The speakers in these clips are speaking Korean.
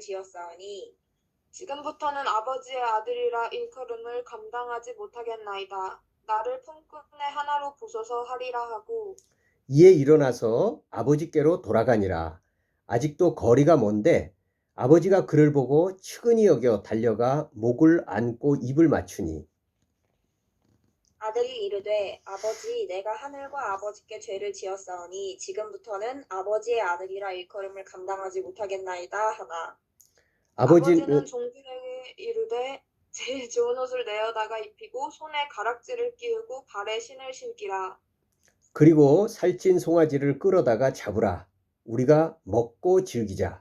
지었사오니 지금부터는 아버지의 아들이라 일컬음을 감당하지 못하겠나이다. 나를 품꾼의 하나로 보소서 하리라 하고 이에 일어나서 아버지께로 돌아가니라. 아직도 거리가 먼데 아버지가 그를 보고 측은히 여겨 달려가 목을 안고 입을 맞추니 아들이 이르되 아버지 내가 하늘과 아버지께 죄를 지었사오니 지금부터는 아버지의 아들이라 일컬음을 감당하지 못하겠나이다 하나 아버지는 아버지는 종들에게 이르되 제일 좋은 옷을 내어다가 입히고 손에 가락지를 끼우고 발에 신을 신기라. 그리고 살찐 송아지를 끌어다가 잡으라. 우리가 먹고 즐기자.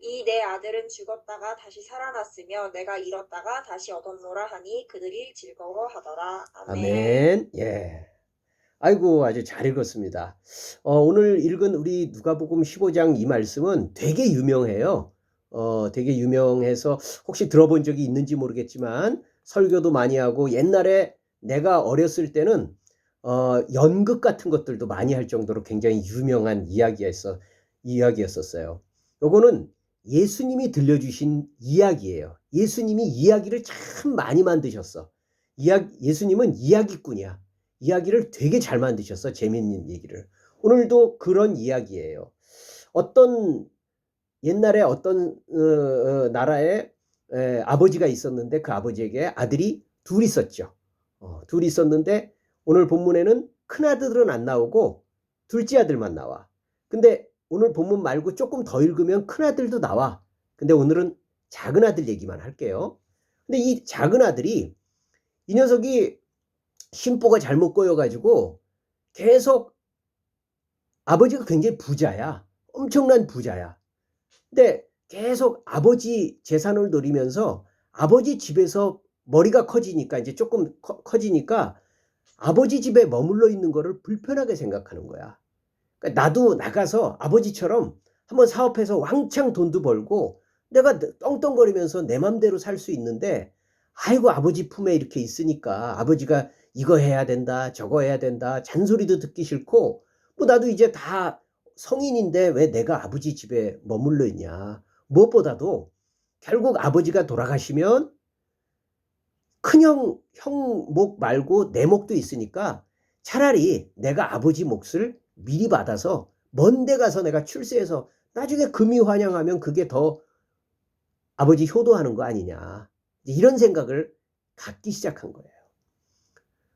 이 내 아들은 죽었다가 다시 살아났으며 내가 잃었다가 다시 얻었노라 하니 그들이 즐거워하더라. 아멘. 아멘. 예. 아이고, 아주 잘 읽었습니다. 오늘 읽은 우리 누가복음 15장 이 말씀은 되게 유명해요. 되게 유명해서 혹시 들어본 적이 있는지 모르겠지만 설교도 많이 하고 옛날에 내가 어렸을 때는 연극 같은 것들도 많이 할 정도로 굉장히 유명한 이야기였었어요. 요거는 예수님이 들려주신 이야기예요. 예수님이 이야기를 참 많이 만드셨어. 예수님은 이야기꾼이야. 이야기를 되게 잘 만드셨어. 재밌는 얘기를. 오늘도 그런 이야기예요. 옛날에 어떤 나라에 아버지가 있었는데 그 아버지에게 아들이 둘 있었죠. 둘이 있었는데 오늘 본문에는 큰 아들은 안 나오고 둘째 아들만 나와. 근데 오늘 본문 말고 조금 더 읽으면 큰 아들도 나와. 근데 오늘은 작은 아들 얘기만 할게요. 근데 이 작은 아들이 이 녀석이 심보가 잘못 꼬여가지고 계속 아버지가 굉장히 부자야. 엄청난 부자야. 근데 계속 아버지 재산을 노리면서 아버지 집에서 머리가 커지니까 이제 조금 커지니까 아버지 집에 머물러 있는 거를 불편하게 생각하는 거야. 그러니까 나도 나가서 아버지처럼 한번 사업해서 왕창 돈도 벌고 내가 떵떵거리면서 내 맘대로 살 수 있는데 아이고 아버지 품에 이렇게 있으니까 아버지가 이거 해야 된다 저거 해야 된다 잔소리도 듣기 싫고 뭐 나도 이제 다 성인인데 왜 내가 아버지 집에 머물러 있냐. 무엇보다도 결국 아버지가 돌아가시면 큰형 목 말고 내 목도 있으니까 차라리 내가 아버지 몫을 미리 받아서 먼 데 가서 내가 출세해서 나중에 금이 환영하면 그게 더 아버지 효도하는 거 아니냐. 이런 생각을 갖기 시작한 거예요.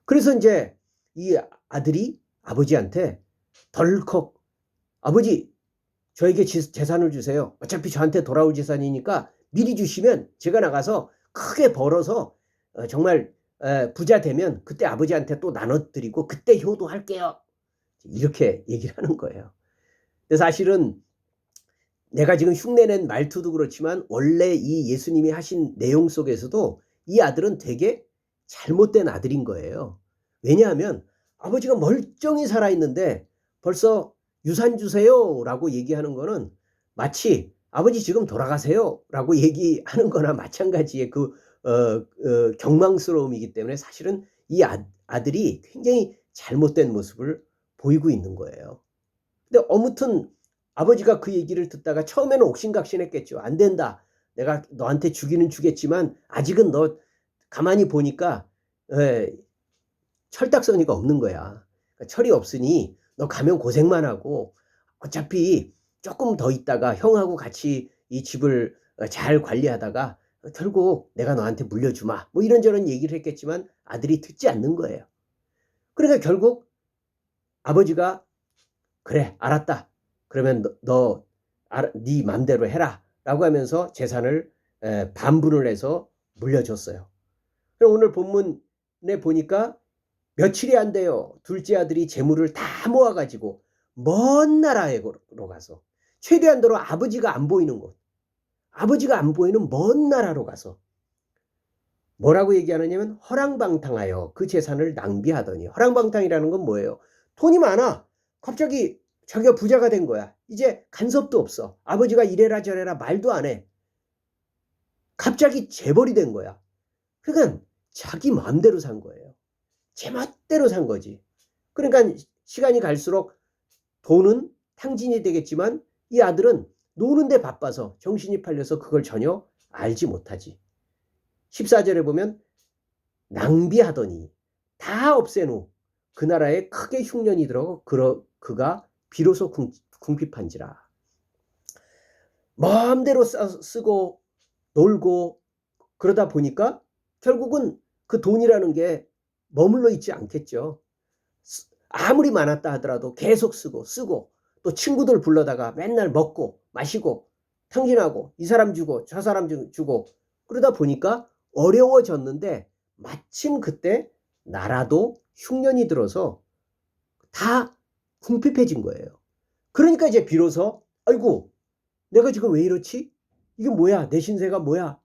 그래서 이제 이 아들이 아버지한테 덜컥 아버지 저에게 재산을 주세요. 어차피 저한테 돌아올 재산이니까 미리 주시면 제가 나가서 크게 벌어서 정말 부자 되면 그때 아버지한테 또 나눠드리고 그때 효도할게요. 이렇게 얘기를 하는 거예요. 근데 사실은 내가 지금 흉내낸 말투도 그렇지만 원래 이 예수님이 하신 내용 속에서도 이 아들은 되게 잘못된 아들인 거예요. 왜냐하면 아버지가 멀쩡히 살아있는데 벌써 유산 주세요 라고 얘기하는 거는 마치 아버지 지금 돌아가세요 라고 얘기하는 거나 마찬가지의 경망스러움이기 때문에 사실은 이 아들이 굉장히 잘못된 모습을 보이고 있는 거예요. 근데 아무튼 아버지가 그 얘기를 듣다가 처음에는 옥신각신했겠죠. 안 된다. 내가 너한테 주기는 주겠지만 아직은 너 가만히 보니까 철딱서니가 없는 거야. 그러니까 철이 없으니 너 가면 고생만 하고 어차피 조금 더 있다가 형하고 같이 이 집을 잘 관리하다가 결국 내가 너한테 물려주마. 뭐 이런저런 얘기를 했겠지만 아들이 듣지 않는 거예요. 그러니까 결국 아버지가 그래 알았다. 그러면 네 맘대로 해라. 라고 하면서 재산을 반분을 해서 물려줬어요. 그럼 오늘 본문에 보니까 며칠이 안 돼요. 둘째 아들이 재물을 다 모아가지고 먼 나라로 가서 최대한도로 아버지가 안 보이는 곳, 아버지가 안 보이는 먼 나라로 가서 뭐라고 얘기하느냐면 허랑방탕하여 그 재산을 낭비하더니. 허랑방탕이라는 건 뭐예요? 돈이 많아. 갑자기 자기가 부자가 된 거야. 이제 간섭도 없어. 아버지가 이래라 저래라 말도 안 해. 갑자기 재벌이 된 거야. 그러니까 자기 마음대로 산 거예요. 제 멋대로 산 거지. 그러니까 시간이 갈수록 돈은 탕진이 되겠지만 이 아들은 노는데 바빠서 정신이 팔려서 그걸 전혀 알지 못하지. 14절에 보면 낭비하더니 다 없앤 후 그 나라에 크게 흉년이 들어 그가 비로소 궁핍한지라. 마음대로 쓰고 놀고 그러다 보니까 결국은 그 돈이라는 게 머물러 있지 않겠죠. 아무리 많았다 하더라도 계속 쓰고 또 친구들 불러다가 맨날 먹고 마시고 탕진하고 이 사람 주고 저 사람 주고 그러다 보니까 어려워졌는데 마침 그때 나라도 흉년이 들어서 다 궁핍해진 거예요. 그러니까 이제 비로소 아이고 내가 지금 왜 이렇지? 이게 뭐야? 내 신세가 뭐야?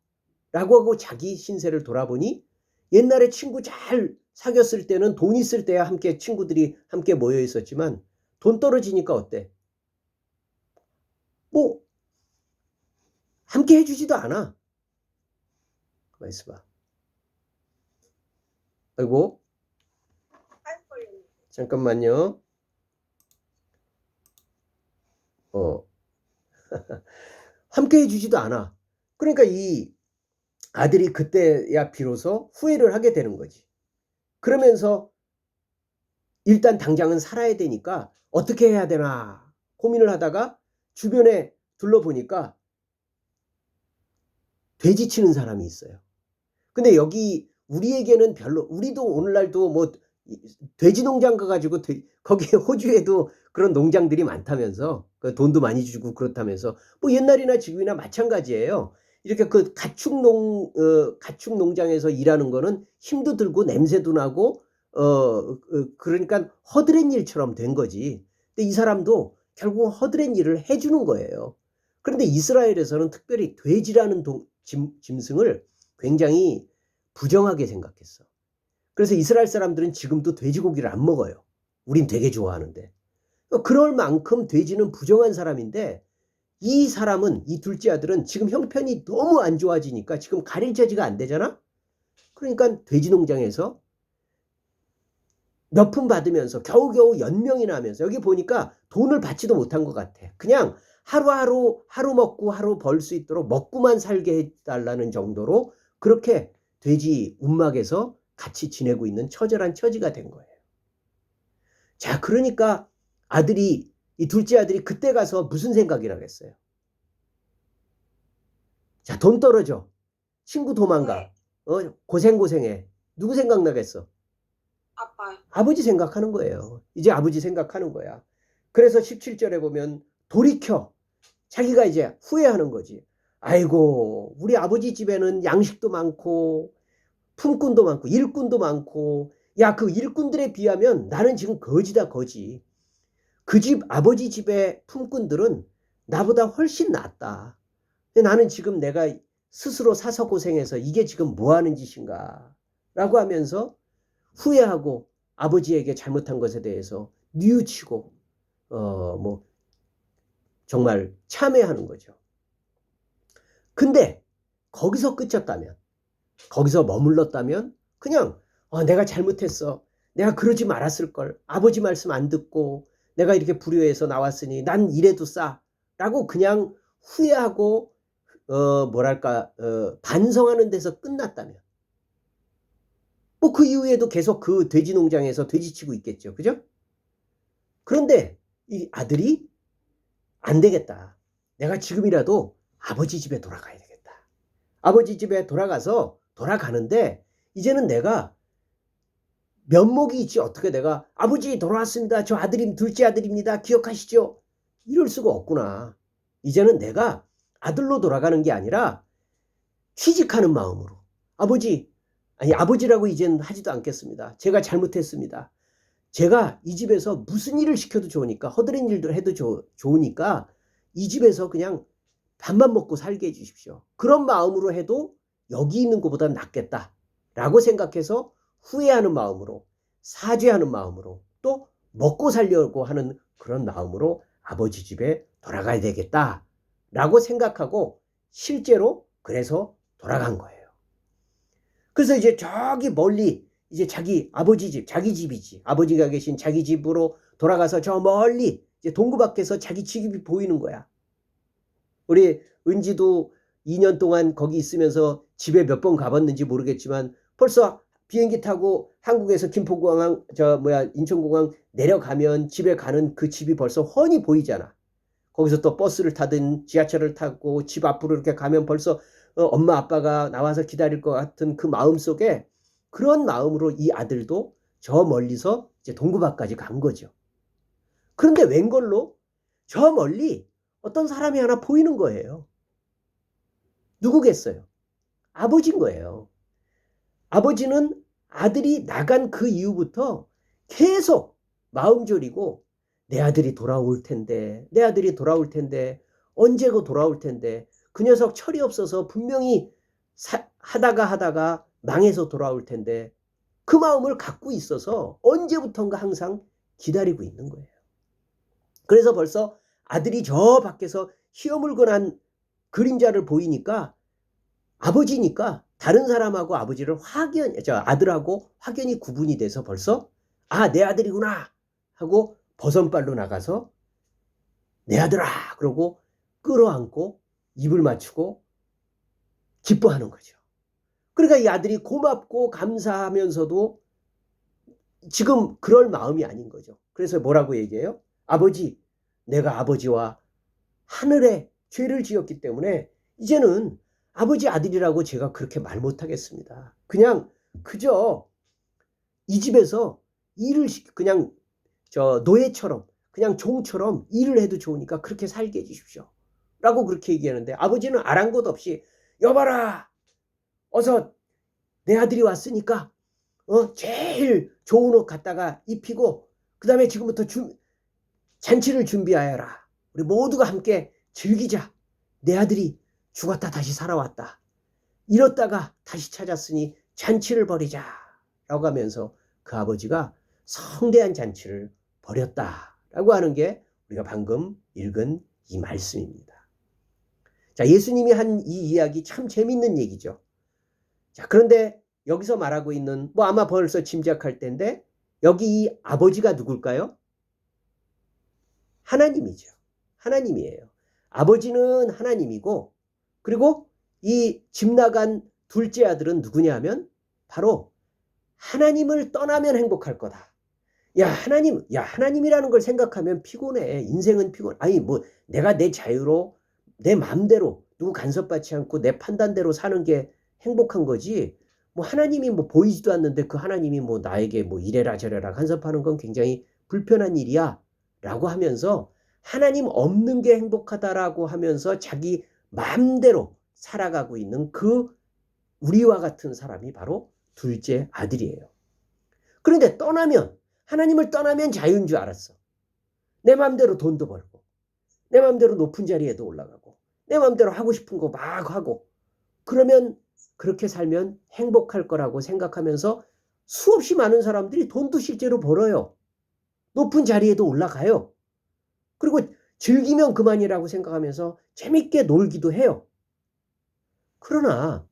라고 하고 자기 신세를 돌아보니 옛날에 친구 잘 사귀었을 때는 돈 있을 때야 함께 친구들이 함께 모여 있었지만 돈 떨어지니까 어때? 뭐 함께 해주지도 않아. 가만 있어봐. 아이고 잠깐만요. 함께 해주지도 않아. 그러니까 이 아들이 그때야 비로소 후회를 하게 되는 거지. 그러면서 일단 당장은 살아야 되니까 어떻게 해야 되나 고민을 하다가 주변에 둘러보니까 돼지 치는 사람이 있어요. 근데 여기 우리에게는 별로, 우리도 오늘날도 뭐 돼지 농장 가가지고 거기에 호주에도 그런 농장들이 많다면서 돈도 많이 주고 그렇다면서 뭐 옛날이나 지금이나 마찬가지예요. 이렇게 그 가축 농장에서 일하는 거는 힘도 들고 냄새도 나고 그러니까 허드렛 일처럼 된 거지. 근데 이 사람도 결국 허드렛 일을 해주는 거예요. 그런데 이스라엘에서는 특별히 돼지라는 짐승을 굉장히 부정하게 생각했어. 그래서 이스라엘 사람들은 지금도 돼지고기를 안 먹어요. 우린 되게 좋아하는데. 그럴 만큼 돼지는 부정한 사람인데 이 사람은, 이 둘째 아들은 지금 형편이 너무 안 좋아지니까 지금 가릴 처지가 안 되잖아? 그러니까 돼지 농장에서 몇 푼 받으면서 겨우겨우 연명이나 하면서 여기 보니까 돈을 받지도 못한 것 같아. 그냥 하루 먹고 하루 벌 수 있도록 먹고만 살게 해달라는 정도로 그렇게 돼지 움막에서 같이 지내고 있는 처절한 처지가 된 거예요. 자, 그러니까 이 둘째 아들이 그때 가서 무슨 생각이 나겠어요? 자, 돈 떨어져. 친구 도망가. 고생해. 누구 생각나겠어? 아빠. 아버지 생각하는 거예요. 이제 아버지 생각하는 거야. 그래서 17절에 보면 돌이켜. 자기가 이제 후회하는 거지. 아이고, 우리 아버지 집에는 양식도 많고 품꾼도 많고 일꾼도 많고 야, 그 일꾼들에 비하면 나는 지금 거지다 거지. 그 집 아버지 집의 품꾼들은 나보다 훨씬 낫다. 근데 나는 지금 내가 스스로 사서 고생해서 이게 지금 뭐 하는 짓인가 라고 하면서 후회하고 아버지에게 잘못한 것에 대해서 뉘우치고 뭐 정말 참회하는 거죠. 근데 거기서 끝쳤다면, 거기서 머물렀다면 그냥 내가 잘못했어. 내가 그러지 말았을 걸. 아버지 말씀 안 듣고 내가 이렇게 불효해서 나왔으니 난 이래도 싸. 라고 그냥 후회하고 반성하는 데서 끝났다면 뭐 그 이후에도 계속 그 돼지 농장에서 돼지 치고 있겠죠. 그죠? 그런데 이 아들이 안 되겠다. 내가 지금이라도 아버지 집에 돌아가야 되겠다. 아버지 집에 돌아가는데 이제는 내가 면목이 있지. 어떻게 내가 아버지 돌아왔습니다. 저 둘째 아들입니다. 기억하시죠? 이럴 수가 없구나. 이제는 내가 아들로 돌아가는 게 아니라 취직하는 마음으로 아버지라고 이제는 하지도 않겠습니다. 제가 잘못했습니다. 제가 이 집에서 무슨 일을 시켜도 좋으니까 허드렛 일도 해도 좋으니까 이 집에서 그냥 밥만 먹고 살게 해주십시오. 그런 마음으로 해도 여기 있는 것보다 낫겠다 라고 생각해서 후회하는 마음으로 사죄하는 마음으로 또 먹고 살려고 하는 그런 마음으로 아버지 집에 돌아가야 되겠다 라고 생각하고 실제로 그래서 돌아간 거예요. 그래서 이제 저기 멀리 이제 자기 아버지 집, 자기 집이지. 아버지가 계신 자기 집으로 돌아가서 저 멀리 이제 동구 밖에서 자기 집이 보이는 거야. 우리 은지도 2년 동안 거기 있으면서 집에 몇 번 가봤는지 모르겠지만 벌써 비행기 타고 한국에서 김포공항 인천공항 내려가면 집에 가는 그 집이 벌써 훤히 보이잖아. 거기서 또 버스를 타든 지하철을 타고 집 앞으로 이렇게 가면 벌써 엄마 아빠가 나와서 기다릴 것 같은 그 마음 속에 그런 마음으로 이 아들도 저 멀리서 이제 동구바까지 간 거죠. 그런데 웬걸로 저 멀리 어떤 사람이 하나 보이는 거예요. 누구겠어요? 아버지인 거예요. 아버지는 아들이 나간 그 이후부터 계속 마음 졸이고 내 아들이 돌아올 텐데, 내 아들이 돌아올 텐데, 언제고 돌아올 텐데, 그 녀석 철이 없어서 분명히 하다가 망해서 돌아올 텐데, 그 마음을 갖고 있어서 언제부턴가 항상 기다리고 있는 거예요. 그래서 벌써 아들이 저 밖에서 휘어물건한 그림자를 보이니까 아버지니까 다른 사람하고 아들하고 확연히 구분이 돼서 벌써 내 아들이구나 하고 버선발로 나가서 내 아들아 그러고 끌어안고 입을 맞추고 기뻐하는 거죠. 그러니까 이 아들이 고맙고 감사하면서도 지금 그럴 마음이 아닌 거죠. 그래서 뭐라고 얘기해요? 아버지, 내가 아버지와 하늘에 죄를 지었기 때문에 이제는 아버지 아들이라고 제가 그렇게 말 못하겠습니다. 그저 이 집에서 그냥 노예처럼 그냥 종처럼 일을 해도 좋으니까 그렇게 살게 해주십시오. 라고 그렇게 얘기하는데 아버지는 아랑곳 없이 여봐라 어서 내 아들이 왔으니까 제일 좋은 옷 갖다가 입히고 그 다음에 지금부터 잔치를 준비하여라. 우리 모두가 함께 즐기자. 내 아들이 죽었다 다시 살아왔다. 잃었다가 다시 찾았으니 잔치를 벌이자. 라고 하면서 그 아버지가 성대한 잔치를 벌였다라고 하는 게 우리가 방금 읽은 이 말씀입니다. 자, 예수님이 한 이 이야기 참 재밌는 얘기죠. 자, 그런데 여기서 말하고 있는 아마 벌써 짐작할 텐데 여기 이 아버지가 누굴까요? 하나님이죠. 하나님이에요. 아버지는 하나님이고 그리고 이 집 나간 둘째 아들은 누구냐 하면 바로 하나님을 떠나면 행복할 거다. 하나님이라는 걸 생각하면 피곤해. 인생은 피곤해. 내가 내 자유로 내 마음대로 누구 간섭받지 않고 내 판단대로 사는 게 행복한 거지. 하나님이 보이지도 않는데 그 하나님이 나에게 이래라 저래라 간섭하는 건 굉장히 불편한 일이야. 라고 하면서 하나님 없는 게 행복하다라고 하면서 자기 마음대로 살아가고 있는 그 우리와 같은 사람이 바로 둘째 아들이에요. 그런데 하나님을 떠나면 자유인 줄 알았어. 내 마음대로 돈도 벌고 내 마음대로 높은 자리에도 올라가고 내 마음대로 하고 싶은 거 막 하고 그러면 그렇게 살면 행복할 거라고 생각하면서 수없이 많은 사람들이 돈도 실제로 벌어요. 높은 자리에도 올라가요. 그리고 즐기면 그만이라고 생각하면서 재밌게 놀기도 해요. 그러나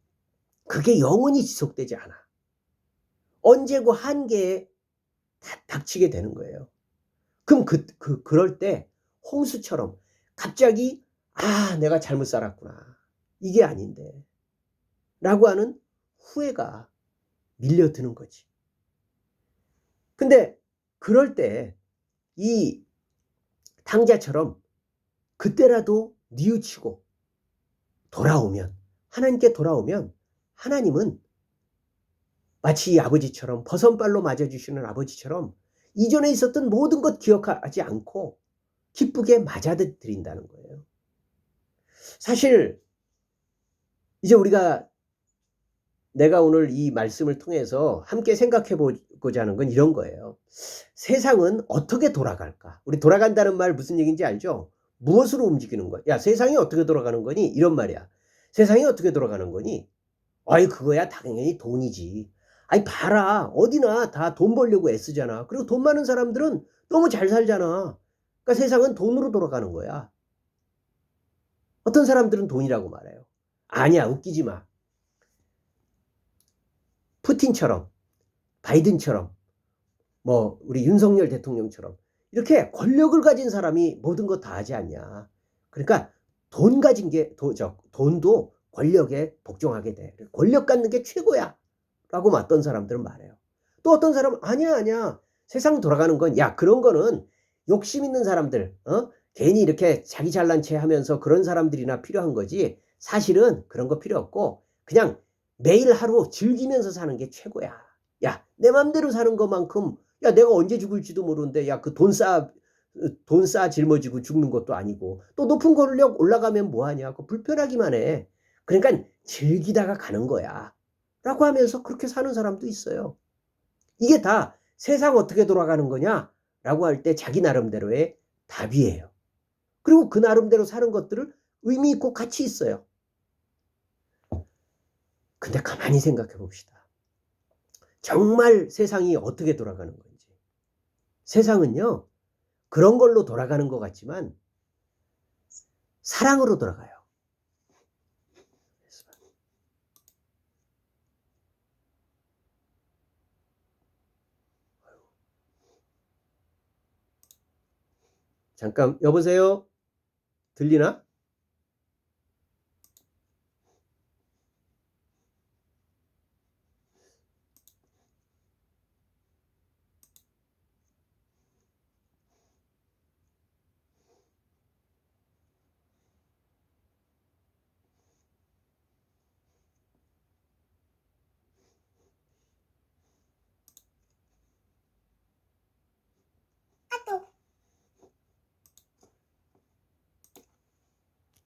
그게 영원히 지속되지 않아. 언제고 한계에 닥치게 되는 거예요. 그럼 그럴 때 홍수처럼 갑자기 내가 잘못 살았구나. 이게 아닌데. 라고 하는 후회가 밀려드는 거지. 근데 그럴 때 이 탕자처럼 그때라도 뉘우치고 하나님께 돌아오면 하나님은 마치 이 아버지처럼 버선발로 맞아주시는 아버지처럼 이전에 있었던 모든 것 기억하지 않고 기쁘게 맞아들인다는 거예요. 사실 이제 내가 오늘 이 말씀을 통해서 함께 생각해 보고자 하는 건 이런 거예요. 세상은 어떻게 돌아갈까? 우리 돌아간다는 말 무슨 얘기인지 알죠? 무엇으로 움직이는 거야? 야, 세상이 어떻게 돌아가는 거니? 이런 말이야. 세상이 어떻게 돌아가는 거니? 그거야 당연히 돈이지. 봐라. 어디나 다 돈 벌려고 애쓰잖아. 그리고 돈 많은 사람들은 너무 잘 살잖아. 그러니까 세상은 돈으로 돌아가는 거야. 어떤 사람들은 돈이라고 말해요. 아니야, 웃기지 마. 푸틴처럼, 바이든처럼, 우리 윤석열 대통령처럼 이렇게 권력을 가진 사람이 모든 것 다 하지 않냐. 그러니까 돈 가진 게 돈도 권력에 복종하게 돼. 권력 갖는 게 최고야. 라고 맞던 사람들은 말해요. 또 어떤 사람은 아니야. 세상 돌아가는 건 야, 그런 거는 욕심 있는 사람들, 괜히 이렇게 자기 잘난 체 하면서 그런 사람들이나 필요한 거지. 사실은 그런 거 필요 없고 그냥 매일 하루 즐기면서 사는 게 최고야. 야, 내 맘대로 사는 것만큼 야, 내가 언제 죽을지도 모르는데 야, 그 돈 쌓아 짊어지고 죽는 것도 아니고 또 높은 권력 올라가면 뭐하냐. 그 불편하기만 해. 그러니까 즐기다가 가는 거야. 라고 하면서 그렇게 사는 사람도 있어요. 이게 다 세상 어떻게 돌아가는 거냐? 라고 할 때 자기 나름대로의 답이에요. 그리고 그 나름대로 사는 것들을 의미 있고 가치 있어요. 근데 가만히 생각해 봅시다. 정말 세상이 어떻게 돌아가는 건지. 세상은요, 그런 걸로 돌아가는 것 같지만 사랑으로 돌아가요. 잠깐, 여보세요? 들리나?